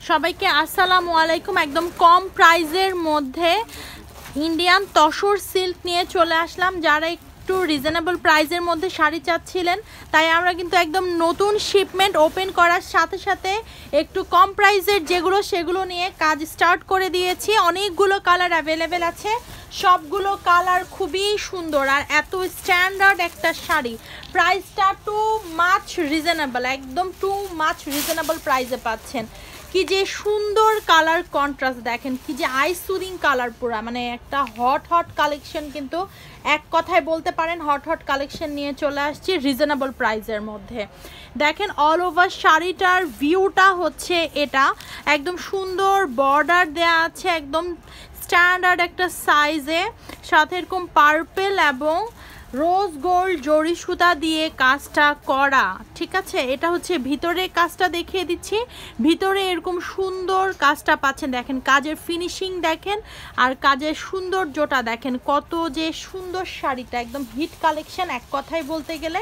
সবাইকে আসসালামু আলাইকুম। একদম কম প্রাইজের মধ্যে ইন্ডিয়ান তসর সিল্ক নিয়ে চলে আসলাম। যারা একটু রিজনেবল প্রাইজের মধ্যে শাড়ি চাচ্ছিলেন, তাই আমরা কিন্তু একদম নতুন শিপমেন্ট ওপেন করার সাথে সাথে একটু কম প্রাইজের যেগুলো সেগুলো নিয়ে কাজ স্টার্ট করে দিয়েছি। অনেকগুলো কালার অ্যাভেলেবেল আছে, সবগুলো কালার খুবই সুন্দর আর এত স্ট্যান্ডার্ড একটা শাড়ি। প্রাইসটা টু মাচ রিজনেবল, একদম টু মাচ রিজনেবল প্রাইসে পাচ্ছেন। কি যে সুন্দর কালার কন্ট্রাস্ট দেখেন, কি যে আই সুদিং কালার, পুরা মানে একটা হট কালেকশন। কিন্তু এক কথায় বলতে পারেন হট কালেকশন নিয়ে চলে আসছি রিজনেবল প্রাইসের মধ্যে। দেখেন অল ওভার শাড়িটার ভিউটা হচ্ছে এটা, একদম সুন্দর বর্ডার দেয়া আছে, একদম স্ট্যান্ডার্ড একটা সাইজে, সাথে এরকম পার্পেল এবং রোজ গোল্ড জরি সুতা দিয়ে কাজটা করা। ঠিক আছে, এটা হচ্ছে ভিতরে কাজটা দেখিয়ে দিচ্ছি। ভিতরে এরকম সুন্দর কাজটা পাচ্ছেন, দেখেন কাজের ফিনিশিং দেখেন আর কাজের সৌন্দর্যটা দেখেন, কত যে সুন্দর শাড়িটা, একদম হিট কালেকশন এক কথায় বলতে গেলে।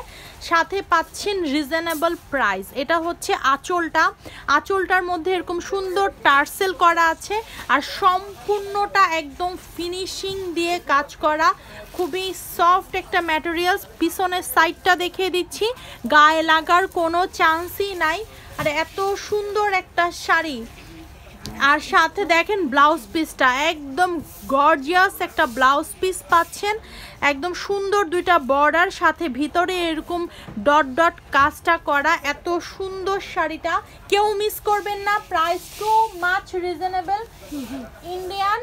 সাথে পাচ্ছেন রিজনেবল প্রাইস। এটা হচ্ছে আঁচলটা, আঁচলটার মধ্যে এরকম সুন্দর টার্সেল করা আছে আর সম্পূর্ণটা একদম ফিনিশিং দিয়ে কাজ করা, খুবই সফট একটা ম্যাটেরিয়ালস। পিছনের সাইডটা দেখিয়ে দিচ্ছি, গায়ে লাগার কোনো চান্সই নাই। আর এত সুন্দর একটা শাড়ি, আর সাথে দেখেন ব্লাউজ পিসটা একদম গর্জিয়াস একটা ব্লাউজ পিস পাচ্ছেন, একদম সুন্দর দুইটা বর্ডার, সাথে ভিতরে এরকম ডট ডট কাজটা করা। এত সুন্দর শাড়িটা কেউ মিস করবেন না। Price too much reasonable. Indian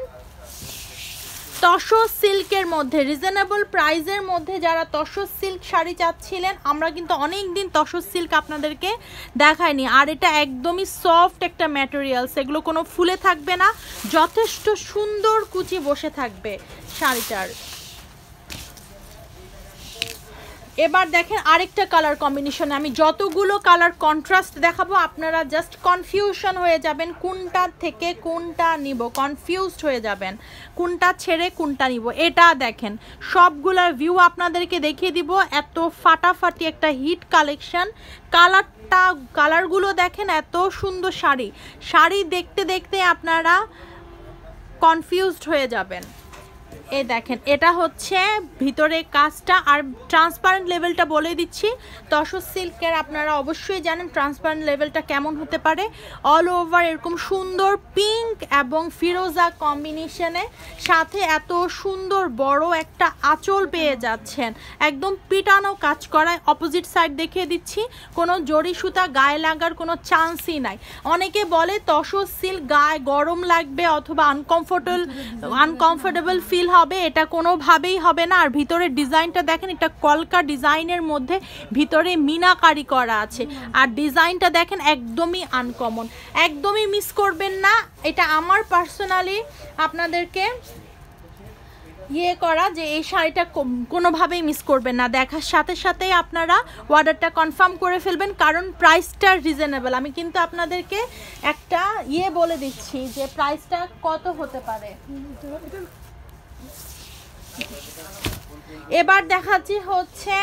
tussar সিল্কের মধ্যে রিজনেবল প্রাইজের মধ্যে যারা তসর সিল্ক শাড়ি চাচ্ছিলেন, আমরা কিন্তু অনেক দিন তসর সিল্ক আপনাদেরকে দেখাইনি। আর এটা একদমই সফট একটা ম্যাটেরিয়ালস, এগুলো কোনো ফুলে থাকবে না, যথেষ্ট সুন্দর কুচি বসে থাকবে শাড়িটার। এবার দেখেন আরেকটা কালার কম্বিনেশনে, আমি যতগুলো কালার কন্ট্রাস্ট দেখাবো আপনারা জাস্ট কনফিউশন হয়ে যাবেন, কোনটা থেকে কোনটা নিব, কনফিউজড হয়ে যাবেন কোনটা ছেড়ে কোনটা নিব। এটা দেখেন সবগুলোর ভিউ আপনাদেরকে দেখিয়ে দিব, এত ফাটাফাটি একটা হিট কালেকশন। কালারগুলো দেখেন, এত সুন্দর শাড়ি, শাড়ি দেখতে দেখতে আপনারা কনফিউজড হয়ে যাবেন। এই দেখেন এটা হচ্ছে ভিতরে কাজটা, আর ট্রান্সপারেন্ট লেভেলটা বলে দিচ্ছি। তসর সিল্কের আপনারা অবশ্যই জানেন ট্রান্সপারেন্ট লেভেলটা কেমন হতে পারে। অল ওভার এরকম সুন্দর পিঙ্ক এবং ফিরোজা কম্বিনেশনে, সাথে এত সুন্দর বড় একটা আঁচল পেয়ে যাচ্ছেন, একদম পিটানো কাজ করায়। অপোজিট সাইড দেখিয়ে দিচ্ছি, কোনো জরি সুতা গায়ে লাগার কোনো চান্সই নাই। অনেকে বলে তসর সিল্ক গায়ে গরম লাগবে অথবা আনকমফোর্টেবল ফিল হবে, এটা কোনোভাবেই হবে না। আর ভিতরে ডিজাইনটা দেখেন, এটা কলকা ডিজাইনের মধ্যে ভিতরে মিনাকারি করা আছে, আর ডিজাইনটা দেখেন একদমই আনকমন, একদমই মিস করবেন না। এটা আমার পার্সোনালি আপনাদেরকে করা যে এই শাড়িটা কোনোভাবেই মিস করবেন না, দেখার সাথে সাথেই আপনারা অর্ডারটা কনফার্ম করে ফেলবেন, কারণ প্রাইসটা রিজনেবল। আমি কিন্তু আপনাদেরকে একটা বলে দিচ্ছি যে প্রাইসটা কত হতে পারে। এবার দেখাচ্ছি হচ্ছে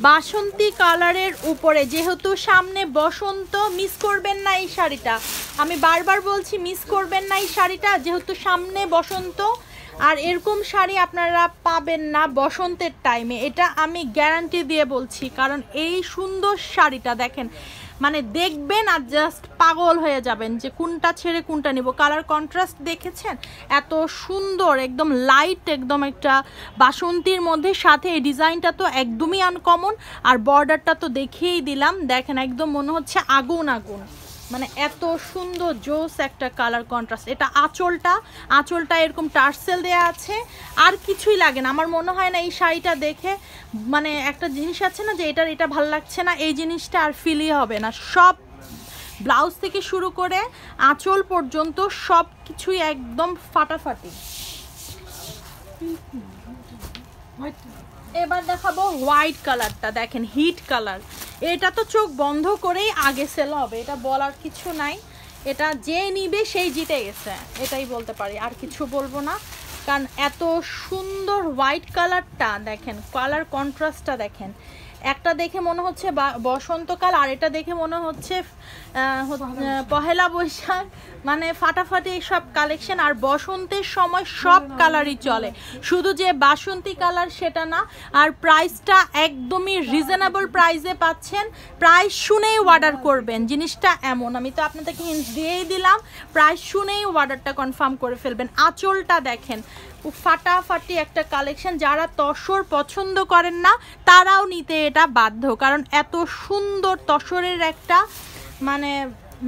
বাসন্তী কালারের উপরে, যেহেতু সামনে বসন্ত, মিস করবেন না এই শাড়িটা। আমি বারবার বলছি মিস করবেন না এই শাড়িটা, যেহেতু সামনে বসন্ত। আর এরকম শাড়ি আপনারা পাবেন না বসন্তের টাইমে, এটা আমি গ্যারান্টি দিয়ে বলছি। কারণ এই সুন্দর শাড়িটা দেখেন, মানে দেখবেন আর জাস্ট পাগল হয়ে যাবেন যে কোনটা ছেড়ে কোনটা নিব। কালার কন্ট্রাস্ট দেখেছেন, এত সুন্দর, একদম লাইট, একদম একটা বাসন্তীর মধ্যে, সাথে এই ডিজাইনটা তো একদমই আনকমন। আর বর্ডারটা তো দেখিয়েই দিলাম, দেখেন একদম মনে হচ্ছে আগুন আগুন, মানে এত সুন্দর জোস একটা কালার কন্ট্রাস্ট। এটা আঁচলটা এরকম টার্সেল দেয়া আছে, আর কিছুই লাগে না। আমার মনে হয় না এই শাড়িটা দেখে, মানে একটা জিনিস আছে না যে এটা ভালো লাগছে না, এই জিনিসটা আর ফিলই হবে না। সব ব্লাউজ থেকে শুরু করে আঁচল পর্যন্ত সব কিছুই একদম ফাটাফাটি। এবার দেখাবো হোয়াইট কালারটা, দেখেন হিট কালার। এটা তো চোখ বন্ধ করেই আগে সেল হবে, এটা বলার কিছু নাই। এটা যে নিবে সেই জিতে গেছে, এটাই বলতে পারি, আর কিছু বলবো না। কারণ এত সুন্দর হোয়াইট কালারটা দেখেন, কালার কন্ট্রাস্টটা দেখেন, একটা দেখে মনে হচ্ছে বসন্তকাল, আর এটা দেখে মনে হচ্ছে পহেলা বৈশাখ, মানে ফাটাফাটি সব কালেকশন। আর বসন্তের সময় সব কালারই চলে, শুধু যে বাসন্তী কালার সেটা না। আর প্রাইসটা একদমই রিজনেবল প্রাইসে পাচ্ছেন, প্রাইস শুনেই অর্ডার করবেন, জিনিসটা এমন। আমি তো আপনাদেরকে হিন্টস দিয়েই দিলাম, প্রাইস শুনেই অর্ডারটা কনফার্ম করে ফেলবেন। আঁচলটা দেখেন, ফাটাফাটি একটা কালেকশন। যারা তসর পছন্দ করেন না তারাও নিতে এটা বাধ্য, কারণ এত সুন্দর তসরের একটা মানে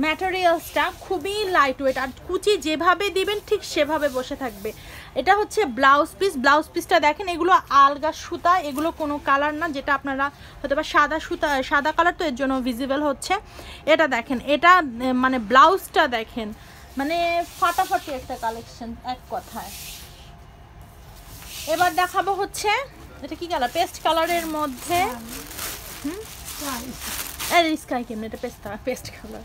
ম্যাটেরিয়ালসটা খুবই লাইট ওয়েট, আর কুচি যেভাবে দিবেন ঠিক সেভাবে বসে থাকবে। এটা হচ্ছে ব্লাউজ পিস। ব্লাউজ পিসটা দেখেন, এগুলো আলগা সুতা, এগুলো কোনো কালার না, যেটা আপনারা হয়তো বা সাদা সুতা, সাদা কালার তো এর জন্য ভিজিবল হচ্ছে। এটা দেখেন, এটা মানে ব্লাউজটা দেখেন, মানে ফাটাফাটি একটা কালেকশন এক কথায়। এবার দেখাবো হচ্ছে এটা কি কালার, পেস্ট কালারের মধ্যে। স্কাই কেমন, এটা পেস্ট কালার।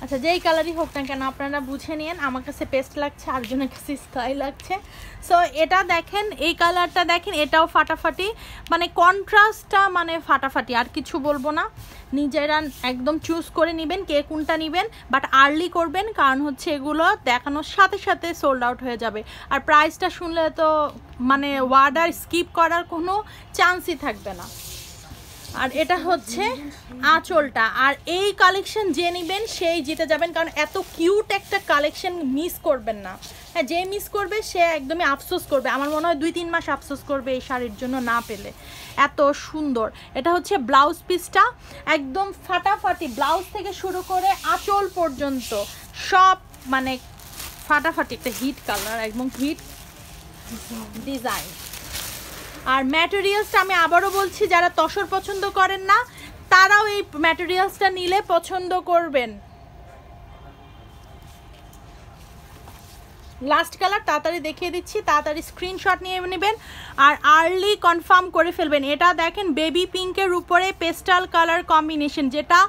আচ্ছা, যেই কালারই হোক না কেন আপনারা বুঝে নিন, আমার কাছে পেস্ট লাগছে, আরেকজনের কাছে স্কাই লাগছে। সো এটা দেখেন, এই কালারটা দেখেন, এটাও ফাটাফাটি, মানে কন্ট্রাস্টটা মানে ফাটাফাটি, আর কিছু বলবো না। নিজেরা একদম চুজ করে নেবেন কে কোনটা নেবেন, বাট আর্লি করবেন, কারণ হচ্ছে এগুলো দেখানোর সাথে সাথে সোল্ড আউট হয়ে যাবে। আর প্রাইসটা শুনলে তো মানে অর্ডার স্কিপ করার কোনো চান্সই থাকবে না। আর এটা হচ্ছে আঁচলটা, আর এই কালেকশন যে নেবেন সেই জিতে যাবেন, কারণ এত কিউট একটা কালেকশন মিস করবেন না। হ্যাঁ, যে মিস করবে সে একদমই আফসোস করবে, আমার মনে হয় 2-3 মাস আফসোস করবে এই শাড়ির জন্য না পেলে, এত সুন্দর। এটা হচ্ছে ব্লাউজ পিসটা, একদম ফাটাফাটি, ব্লাউজ থেকে শুরু করে আঁচল পর্যন্ত সব মানে ফাটাফাটি একটা হিট কালার, একদম হিট ডিজাইন। আর ম্যাটেরিয়ালসটা আমি আবারও বলছি, যারা তসর পছন্দ করেন না তারাও এই ম্যাটেরিয়ালসটা নিলে পছন্দ করবেন। লাস্ট কালার তাড়াতাড়ি দেখিয়ে দিচ্ছি, তাড়াতাড়ি স্ক্রিনশট নিয়ে নেবেন আর আর্লি কনফার্ম করে ফেলবেন। এটা দেখেন বেবি পিঙ্কের উপরে পেস্টাল কালার কম্বিনেশন, যেটা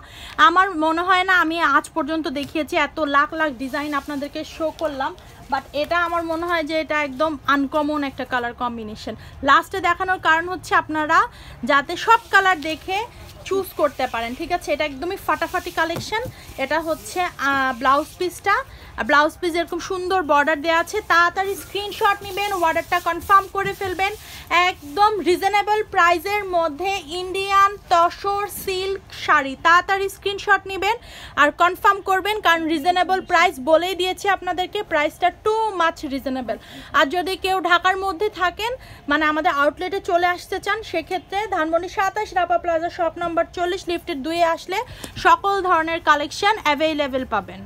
আমার মনে হয় না আমি আজ পর্যন্ত দেখিয়েছি, এত লাখ লাখ ডিজাইন আপনাদেরকে শো করলাম, বাট এটা আমার মনে হয় যে এটা একদম আনকমন একটা কালার কম্বিনেশন। লাস্টে দেখানোর কারণ হচ্ছে আপনারা যাতে সব কালার দেখে চুজ করতে পারেন, ঠিক আছে। এটা একদমই ফাটাফাটি কালেকশন। এটা হচ্ছে ব্লাউজ পিসটা, ব্লাউজ পিস এরকম সুন্দর বর্ডার দেওয়া আছে। তাড়াতাড়ি স্ক্রিনশট নেবেন, অর্ডারটা কনফার্ম করে ফেলবেন। একদম রিজনেবল প্রাইসের মধ্যে ইন্ডিয়ান তসর সিল্ক শাড়ি, তাড়াতাড়ি স্ক্রিনশট নেবেন আর কনফার্ম করবেন, কারণ রিজনেবল প্রাইস বলেই দিয়েছি আপনাদেরকে, প্রাইসটা টু মাচ রিজনেবল। আর যদি কেউ ঢাকার মধ্যে থাকেন, মানে আমাদের আউটলেটে চলে আসতে চান, সেক্ষেত্রে Dhanmondi 27 Rapa plaza shop number 40 লিফটের 2-এ আসলে সকল ধরনের কালেকশন অ্যাভেলেবেল পাবেন।